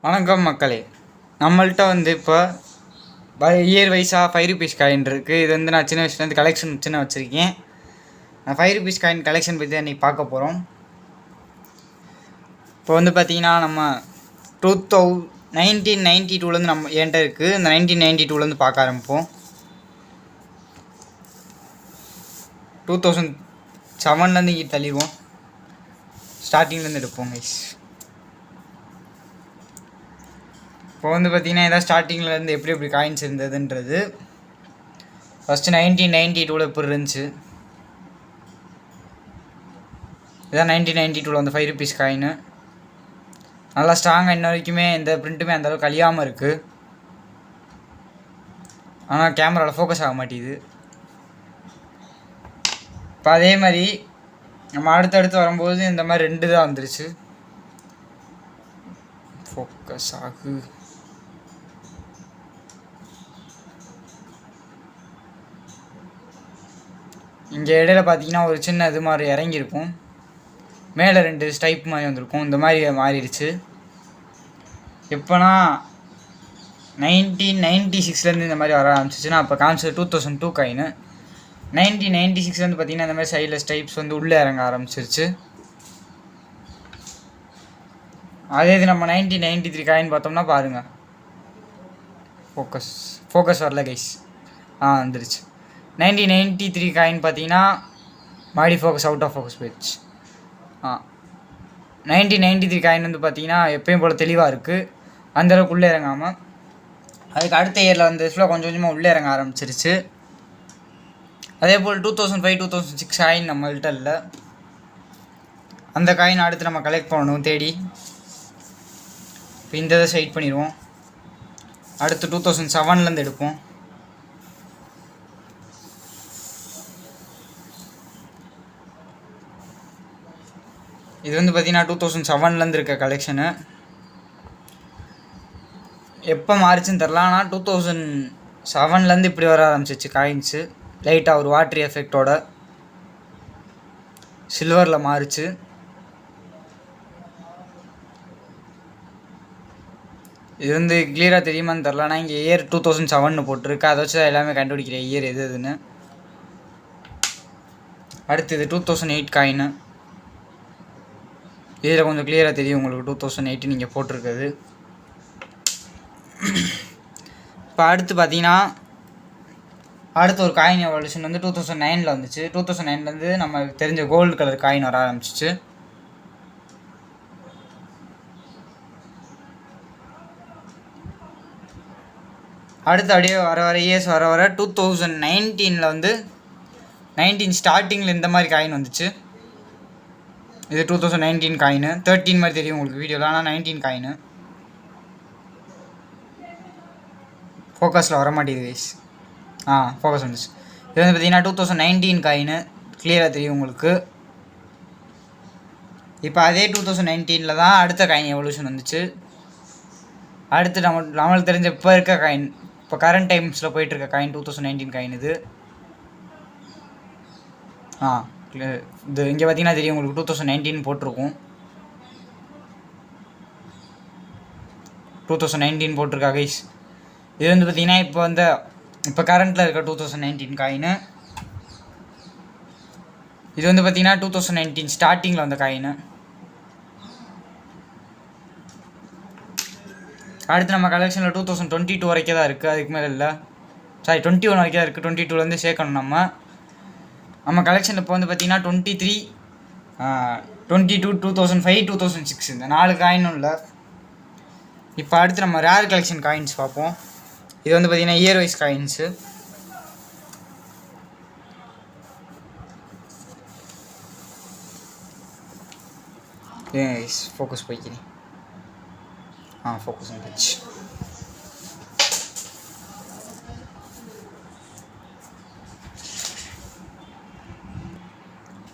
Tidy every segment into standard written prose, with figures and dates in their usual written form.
வணக்கம் மக்களே. நம்மள்ட்ட இப்போ இயர் வைஸாக ₹5 காயின் இருக்குது. இது நான் சின்ன வயசுலேருந்து கலெக்ஷன் வச்சுருக்கேன். நான் ₹5 காயின் கலெக்ஷன் பற்றி தான் இன்றைக்கி பார்க்க போகிறோம். இப்போ பார்த்தீங்கன்னா நம்ம 1992 நம்ம என்கிட்ட இருக்குது. இந்த 1992 பார்க்க ஆரம்பிப்போம். 2007 இங்கே தள்ளிடுவோம். ஸ்டார்டிங்லேருந்து எடுப்போம் கைஸ். இப்போ பார்த்தீங்கன்னா இதான் ஸ்டார்டிங்லேருந்து எப்படி காயின்ஸ் இருந்ததுன்றது. ஃபஸ்ட்டு 1992 எப்படி இருந்துச்சு, இதான் 1992 ₹5 காயின். நல்லா ஸ்ட்ராங்காக இன்ன வரைக்குமே எந்த பிரிண்ட்டுமே அந்தளவுக்கு அழியாமல் இருக்குது. ஆனால் கேமராவில் ஃபோக்கஸ் ஆக மாட்டேங்குது. இப்போ அதே மாதிரி நம்ம அடுத்தடுத்து வரும்போது இந்த மாதிரி 2 தான் வந்துருச்சு. ஃபோக்கஸ் ஆகு. இங்கே இடையில பார்த்தீங்கன்னா ஒரு சின்ன இது மாதிரி இறங்கியிருக்கும். மேலே 2 ஸ்டைப் மாதிரி வந்திருக்கும். இந்த மாதிரி மாறிடுச்சு. எப்போனா 1996 இந்த மாதிரி வர ஆரம்பிச்சிச்சுன்னா அப்போ காமிச்சது 2002 காயின். 1996 பார்த்தீங்கன்னா இந்த மாதிரி சைடில் ஸ்டைப்ஸ் உள்ளே இறங்க ஆரம்பிச்சிருச்சு. அதே இது நம்ம 1993 காயின் பார்த்தோம்னா பாருங்கள், ஃபோக்கஸ் வரல கைஸ். வந்துருச்சு. 1993 காயின் பார்த்தீங்கன்னா மாடி ஃபோக்கஸ் அவுட் ஆஃப் ஃபோக்கஸ் போயிடுச்சு. 1993 காயின் பார்த்தீங்கன்னா எப்பயும் போல் தெளிவாக இருக்குது, அந்தளவுக்கு உள்ளே இறங்காமல். அதுக்கு அடுத்த இயரில் கொஞ்சம் கொஞ்சமாக உள்ளே இறங்க ஆரம்பிச்சிருச்சு. அதே போல் 2005 2006 காயின் நம்மள்கிட்ட இல்லை. அந்த காயின் அடுத்து நம்ம கலெக்ட் பண்ணணும் தேடி. இப்போ இந்த இதை சைட் பண்ணிடுவோம். அடுத்து 2007 எடுப்போம். இது பார்த்தீங்கன்னா 2007 இருக்க கலெக்ஷனு. எப்போ மாறிச்சுன்னு தெரில, ஆனால் 2007 இப்படி வர ஆரம்பிச்சிச்சு காயின்ஸு. லைட்டாக ஒரு வாட்ரி எஃபெக்டோட சில்வரில் மாறிச்சு. இது கிளியராக தெரியுமான்னு தெரில. ஆனால் இங்கே இயர் 2007 போட்டிருக்கு. அதை வச்சு தான் எல்லாமே கண்டுபிடிக்கிறேன் இயர் எதுன்னு. அடுத்து இது 2008 காயின். இதில் கொஞ்சம் கிளியராக தெரியும் உங்களுக்கு 2008 நீங்கள் போட்டிருக்குது. இப்போ அடுத்து பார்த்தீங்கன்னா அடுத்து ஒரு காயின் எவல்யூஷன் 2009 வந்துச்சு. 2009 நம்ம தெரிஞ்ச கோல்டு கலர் காயின் வர ஆரம்பிச்சிச்சு. அடுத்து அப்படியே வர இயர்ஸ் வர 2019 19 ஸ்டார்டிங்கில் இந்த மாதிரி காயின் வந்துச்சு. இது 2019 காயின். 13 மாதிரி தெரியும் உங்களுக்கு வீடியோவில், ஆனால் 19 காயின். ஃபோக்கஸில் வர மாட்டேங்குது கைஸ். ஃபோக்கஸ் வந்துச்சு. இது பார்த்தீங்கன்னா 2019 காயின். கிளியராக தெரியும் உங்களுக்கு. இப்போ அதே 2019 தான் அடுத்த காயின் எவல்யூஷன் வந்துச்சு. அடுத்து நம்மளுக்கு தெரிஞ்ச இப்போ இருக்க காயின், இப்போ கரண்ட் டைம்ஸில் போயிட்டுருக்க காயின் 2019 காயின் இது. இது இங்கே பார்த்தீங்கன்னா தெரியும் உங்களுக்கு 2019 போட்டிருக்கும். 2019 போட்டிருக்கா கைஸ். இது பார்த்தீங்கன்னா இப்போ கரண்ட்டில் இருக்க 2019 காயின். இது பார்த்தீங்கன்னா 2019 ஸ்டார்டிங்கில் வந்த காயின். அடுத்து நம்ம கலெக்ஷனில் 2022 வரைக்கும் தான் இருக்குது, அதுக்கு மேலே இல்லை. 21 வரைக்கும் தான் இருக்குது. 22 சேர்க்கணும் நம்ம கலெக்ஷன். இப்போ பார்த்தீங்கன்னா 23 22 2005 2006 இந்த 4 காயினும் இல்லை. இப்போ அடுத்து நம்ம ரேர் கலெக்ஷன் காயின்ஸ் பார்ப்போம். இது பார்த்தீங்கன்னா இயர் வைஸ் காயின்ஸு. ஃபோக்கஸ் போய்க்கிறேன். ஃபோக்கஸ் வந்துச்சு.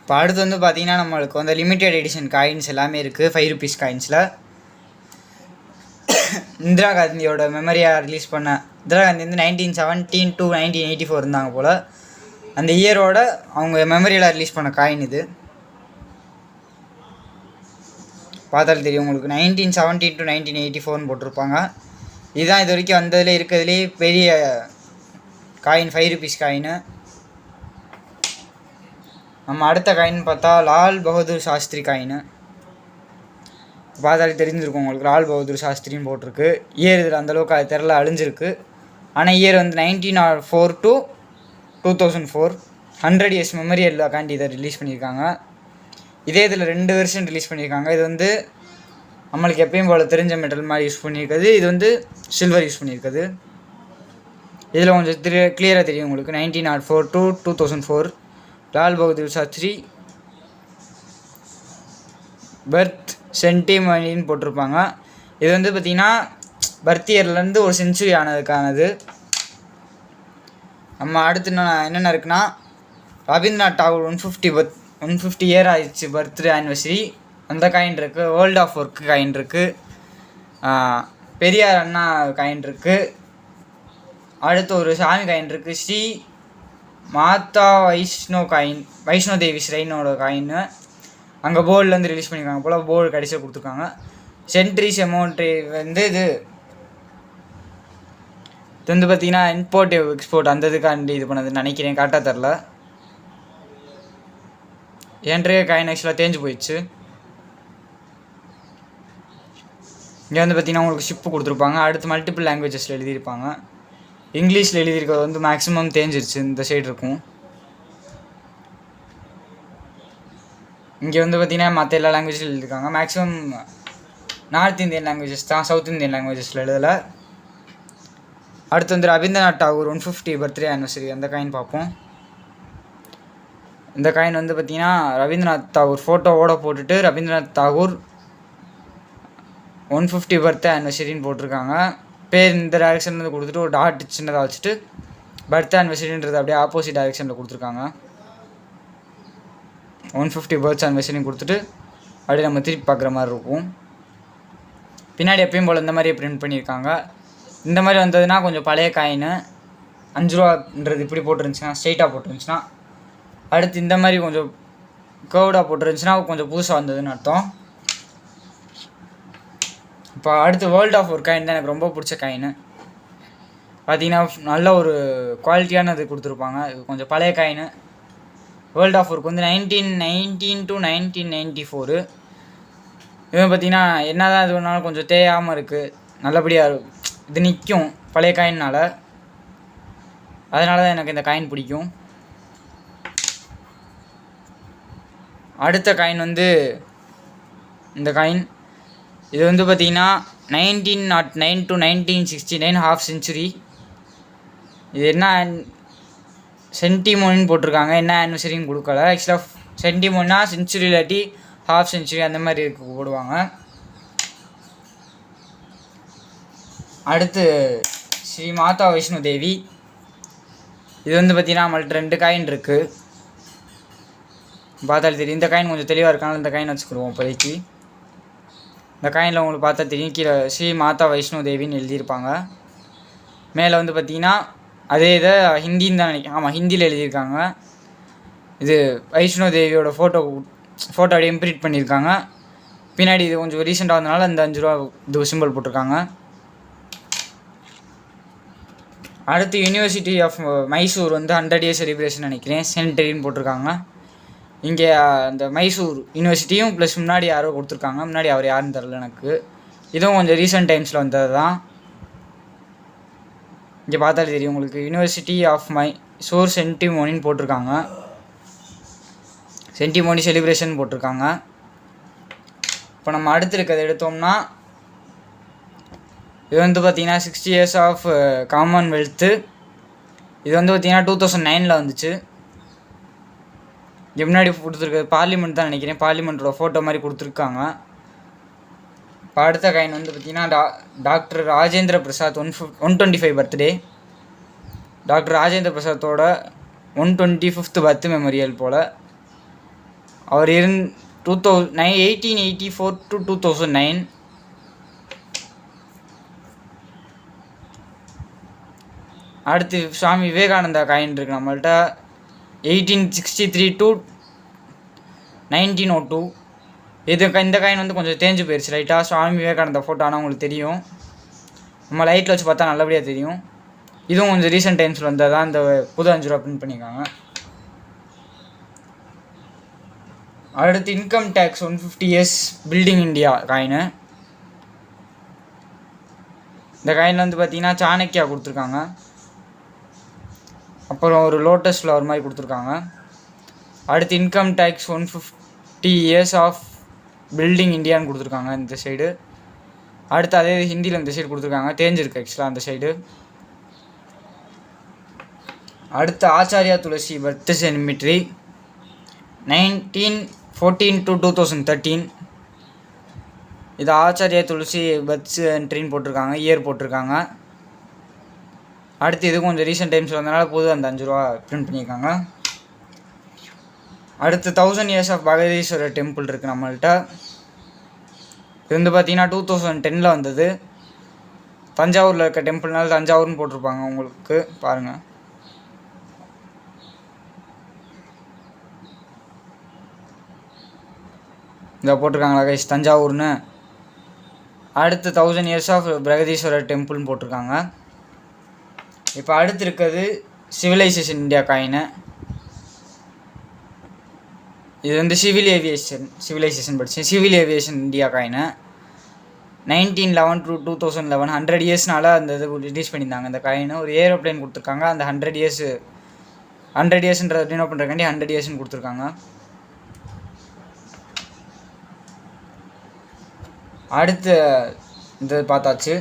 இப்போ அடுத்து பார்த்தீங்கன்னா நம்மளுக்கு லிமிட்டெட் எடிஷன் காயின்ஸ் எல்லாமே இருக்குது ₹5 காயின்ஸில். இந்திரா காந்தியோட மெமரியாக ரிலீஸ் பண்ண இந்திரா காந்தி 1917 to 1984 இருந்தாங்க போல். அந்த இயரோட அவங்க மெமரியில் ரிலீஸ் பண்ண காயின் இது. பார்த்தாலும் தெரியும் உங்களுக்கு. 1970 to 1984 போட்டிருப்பாங்க. இதுதான் இது வரைக்கும் வந்ததுலேயே இருக்கிறதுலே பெரிய காயின், 5 rupees காயின்னு. நம்ம அடுத்த காயின் பார்த்தா லால் பகதூர் சாஸ்திரி காயின். பார்த்தாலே தெரிஞ்சிருக்கும் உங்களுக்கு, லால் பகதூர் சாஸ்திரின்னு போட்டிருக்கு. இயர் இதில் அந்தளவுக்கு அது தெரில, அழிஞ்சிருக்கு. ஆனால் இயர் வந்து 1904 to 2004, 100 years மெமரியலுக்காண்டி இதை ரிலீஸ் பண்ணியிருக்காங்க. இதே இதில் 2 வெர்ஷன் ரிலீஸ் பண்ணியிருக்காங்க. இது வந்து நம்மளுக்கு எப்பயும் போல் தெரிஞ்ச மெட்டல் மாதிரி யூஸ் பண்ணியிருக்குது. இது வந்து சில்வர் யூஸ் பண்ணியிருக்குது. இதில் கொஞ்சம் கிளியராக தெரியும் உங்களுக்கு. 1904 to 2004 லால் பகதூர் சாஸ்திரி பர்த் சென்டிமணின்னு போட்டிருப்பாங்க. இது வந்து பார்த்திங்கன்னா பர்த் இயர்லேருந்து ஒரு செஞ்சுரி ஆனதுக்கானது. நம்ம அடுத்து என்னென்ன இருக்குன்னா, ரவீந்திரநாத் தாகூர் 150 இயர் ஆயிடுச்சு பர்த்டே ஆனிவர்சரி, அந்த காயின் இருக்குது. வேர்ல்ட் ஆஃப் ஒர்க் காயின் இருக்குது. பெரியார் அண்ணா காயின் இருக்குது. அடுத்து ஒரு சாமி காயின் இருக்குது. ஸ்ரீ மாதா வைஷ்ணோ தேவி ஸ்ரைனோட காயின். அங்கே போர்ட்லேருந்து ரிலீஸ் பண்ணியிருக்காங்க போல், போர்டு கடைசியாக கொடுத்துருக்காங்க. சென்ட்ரிஸ் அமௌண்ட்டு வந்து இது வந்து பார்த்திங்கன்னா இம்போர்ட் எக்ஸ்போர்ட் அந்த இதுக்காண்டி இது பண்ணதுன்னு நினைக்கிறேன், கரெக்டாக தெரில. என்ட்ரே காயின் ஆக்சுவலாக தேஞ்சு போயிடுச்சு. இங்கே வந்து பார்த்திங்கன்னா உங்களுக்கு ஷிப்பு கொடுத்துருப்பாங்க. அடுத்து மல்டிபிள் லாங்குவேஜஸில் எழுதியிருப்பாங்க. இங்கிலீஷில் எழுதியிருக்கிறது வந்து மேக்ஸிமம் தேஞ்சிருச்சு, இந்த சைடு இருக்கும். இங்கே வந்து பார்த்திங்கன்னா மற்ற எல்லா லாங்குவேஜில் எழுதியிருக்காங்க. மேக்ஸிமம் நார்த் இந்தியன் லாங்குவேஜஸ் தான், சவுத் இந்தியன் லாங்குவேஜஸில் எழுதலை. அடுத்து வந்து ரவீந்திரநாத் தாகூர் 150 பர்த்டே ஆனிவர்சரி, அந்த காயின் பார்ப்போம். இந்த காயின் வந்து பார்த்திங்கன்னா ரவீந்திரநாத் தாகூர் ஃபோட்டோவோடு போட்டுட்டு ரவீந்திரநாத் தாகூர் 150 பர்த்டே ஆனிவர்சரின்னு போட்டிருக்காங்க. பேர் இந்த டைரெக்ஷன்லேருந்து கொடுத்துட்டு ஒரு டாட் சின்னதாக வச்சுட்டு பர்த்டே ஆனிவர்சரின்றது அப்படியே ஆப்போசிட் டைரெக்ஷனில் கொடுத்துருக்காங்க. 150 பர்த்டே ஆனிவர்சரின்னு கொடுத்துட்டு அப்படியே நம்ம திருப்பி பார்க்குற மாதிரி இருக்கும். பின்னாடி எப்பயும் போல் இந்த மாதிரியே பிரிண்ட் பண்ணியிருக்காங்க. இந்த மாதிரி வந்ததுன்னா கொஞ்சம் பழைய காயின், 5 ரூபான்றது இப்படி போட்டுருந்துச்சுன்னா, ஸ்ட்ரெயிட்டாக போட்டுருந்துச்சுன்னா. அடுத்து இந்த மாதிரி கொஞ்சம் கர்வ்டாக போட்டுருந்துச்சுன்னா கொஞ்சம் புதுசாக வந்ததுன்னு அர்த்தம். இப்போ அடுத்து வேர்ல்ட் ஆஃப் ஒரு காயின் தான் எனக்கு ரொம்ப பிடிச்ச காயின். பார்த்திங்கன்னா நல்ல ஒரு குவாலிட்டியானது கொடுத்துருப்பாங்க. இது கொஞ்சம் பழைய காயின். வேர்ல்ட் ஆஃப் ஒர்க் வந்து 1919 to 1994. இது பார்த்திங்கன்னா என்ன தான் இது ஒன்றாலும் கொஞ்சம் தேயாமல் இருக்குது, நல்லபடியாக இது நிற்கும் பழைய காயினால். அதனால தான் எனக்கு இந்த காயின் பிடிக்கும். அடுத்த காயின் வந்து இந்த காயின். இது வந்து பார்த்திங்கன்னா 1909 to 1969 ஹாஃப் செஞ்சுரி. இது என்ன சென்டிமோனின்னு போட்டிருக்காங்க, என்ன ஆனிவர்சரின்னு கொடுக்கல. ஆக்சுவலாக சென்டிமோன்னா செஞ்சுரி இல்லாட்டி ஹாஃப் செஞ்சுரி அந்த மாதிரி இருக்கு போடுவாங்க. அடுத்து ஸ்ரீ மாதா வைஷ்ணோ தேவி. இது வந்து பார்த்திங்கன்னா நம்மள்ட்ட 2 காயின் இருக்குது, பார்த்தாலும் தெரியும். இந்த காயின் கொஞ்சம் தெளிவாக இருக்காங்க, இந்த காயின் வச்சுக்கிடுவோம் இப்போதைக்கு. இந்த காயினில் உங்களுக்கு பார்த்தா தெரியும், கீழே ஸ்ரீ மாதா வைஷ்ணோ தேவின்னு எழுதியிருப்பாங்க. மேலே வந்து பார்த்திங்கன்னா அதே இதை ஹிந்தின்னு தான் நினைக்கிறேன், ஆமாம் ஹிந்தியில் எழுதியிருக்காங்க. இது வைஷ்ணோ தேவியோட ஃபோட்டோ அப்படியே இம்ப்ரிண்ட் பண்ணியிருக்காங்க. பின்னாடி இது கொஞ்சம் ரீசெண்டாக வந்தனால இந்த 5 ரூபா இது சிம்பிள் போட்டிருக்காங்க. அடுத்து யூனிவர்சிட்டி ஆஃப் மைசூர் வந்து 100 years செலிப்ரேஷன் நினைக்கிறேன், சென்டரின்னு போட்டிருக்காங்க. இங்கே அந்த மைசூர் யூனிவர்சிட்டியும் ப்ளஸ் முன்னாடி யாரோ கொடுத்துருக்காங்க. முன்னாடி அவர் யாருன்னு தெரில எனக்கு. இதுவும் கொஞ்சம் ரீசெண்ட் டைம்ஸில் வந்தது தான். இங்கே பார்த்தாலே தெரியும் உங்களுக்கு, யூனிவர்சிட்டி ஆஃப் மைசூர் சென்டிமோனின்னு போட்டிருக்காங்க. சென்டிமோனி செலிப்ரேஷன் போட்டிருக்காங்க. இப்போ நம்ம அடுத்து இருக்கிறத எடுத்தோம்னா இது வந்து பார்த்திங்கன்னா 60 years ஆஃப் காமன்வெல்த்து. இது வந்து பார்த்திங்கன்னா 2009 வந்துச்சு. இங்கே முன்னாடி கொடுத்துருக்குறது பார்லிமெண்ட் தான் நினைக்கிறேன், பார்லிமெண்ட்டோட ஃபோட்டோ மாதிரி கொடுத்துருக்காங்க. இப்போ அடுத்த காயின் வந்து பார்த்திங்கன்னா doctor Rajendra Prasad 125 birthday. Doctor Rajendra பிரசாத்தோட 125th பர்த் மெமோரியல் போல். அவர் 1884 to 2009. அடுத்து சுவாமி விவேகானந்தா காயின் இருக்குது நம்மள்ட்ட 1863 to 1902. இந்த காயின் வந்து கொஞ்சம் தேஞ்சு போயிடுச்சு லைட்டாக. சுவாமி விவேகானந்தா ஃபோட்டோ ஆனால் உங்களுக்கு தெரியும், நம்ம லைட்டில் வச்சு பார்த்தா நல்லபடியாக தெரியும். இதுவும் கொஞ்சம் ரீசெண்ட் டைம்ஸில் வந்தால் தான் இந்த புது 5 ரூபா பிரிண்ட் பண்ணியிருக்காங்க. அடுத்து income tax 150 years building India coin. இந்த காயின் வந்து பார்த்தீங்கன்னா சாணக்கியா கொடுத்துருக்காங்க, அப்புறம் ஒரு லோட்டஸ் ஃப்ளவர் மாதிரி கொடுத்துருக்காங்க. அடுத்து income tax 150 years of building இந்தியான்னு கொடுத்துருக்காங்க இந்த சைடு. அடுத்து அதே ஹிந்தியில் இந்த சைடு கொடுத்துருக்காங்க, தேஞ்சிருக்கு ஆக்சுவலாக அந்த சைடு. அடுத்து ஆச்சாரியா துளசி பர்த் செனிமிட்ரி 1914 to 2013. இது ஆச்சாரியா துளசி பர்த் சென்ட்ரின்னு போட்டிருக்காங்க, இயர் போட்டிருக்காங்க. அடுத்து இது கொஞ்சம் ரீசெண்ட் டைம்ஸ் வந்தனால புது அந்த 5 ரூபா பிரிண்ட் பண்ணியிருக்காங்க. அடுத்து 1000 இயர்ஸ் ஆஃப் பகதீஸ்வரர் டெம்பிள் இருக்குது நம்மள்கிட்ட. இது வந்து பார்த்தீங்கன்னா 2010 வந்தது. தஞ்சாவூரில் இருக்க டெம்பிள்னால தஞ்சாவூர்னு போட்டிருப்பாங்க உங்களுக்கு பாருங்கள். இதை போட்டிருக்காங்களா கைஸ் தஞ்சாவூர்னு. அடுத்து 1000 இயர்ஸ் ஆஃப் பிரகதீஸ்வரர் டெம்பிள்னு போட்டிருக்காங்க. இப்போ அடுத்து இருக்கிறது சிவிலைசேஷன் இந்தியா காயின். இது வந்து சிவிலைசேஷன் படித்தேன். Civil aviation India coin 1911 to 2011 100 இயர்ஸ்னால அந்த இது ரிலீஸ் பண்ணியிருந்தாங்க. இந்த காயின் ஒரு ஏரோப்ளைன் கொடுத்துருக்காங்க. அந்த 100 இயர்ஸ்ன்றதை டினோ பண்ணுறக்காண்டி 100 இயர்ஸ்ன்னு கொடுத்துருக்காங்க. அடுத்து இந்த பார்த்தாச்சு.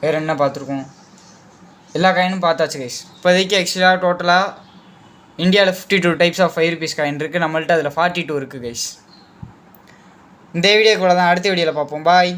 வேறு என்ன பார்த்துருக்கோம், எல்லா காயினும் பார்த்தாச்சு கைஸ். இப்போதைக்கு ஆக்சுவலாக டோட்டலாக இந்தியாவில் 52 டைப்ஸ் ஆஃப் 5 rupees காயின் இருக்குது. நம்மள்ட்ட அதில் 42 இருக்குது கைஸ். இந்த வீடியோக்குள்ள தான், அடுத்த வீடியோவில் பார்ப்போம். பாய்.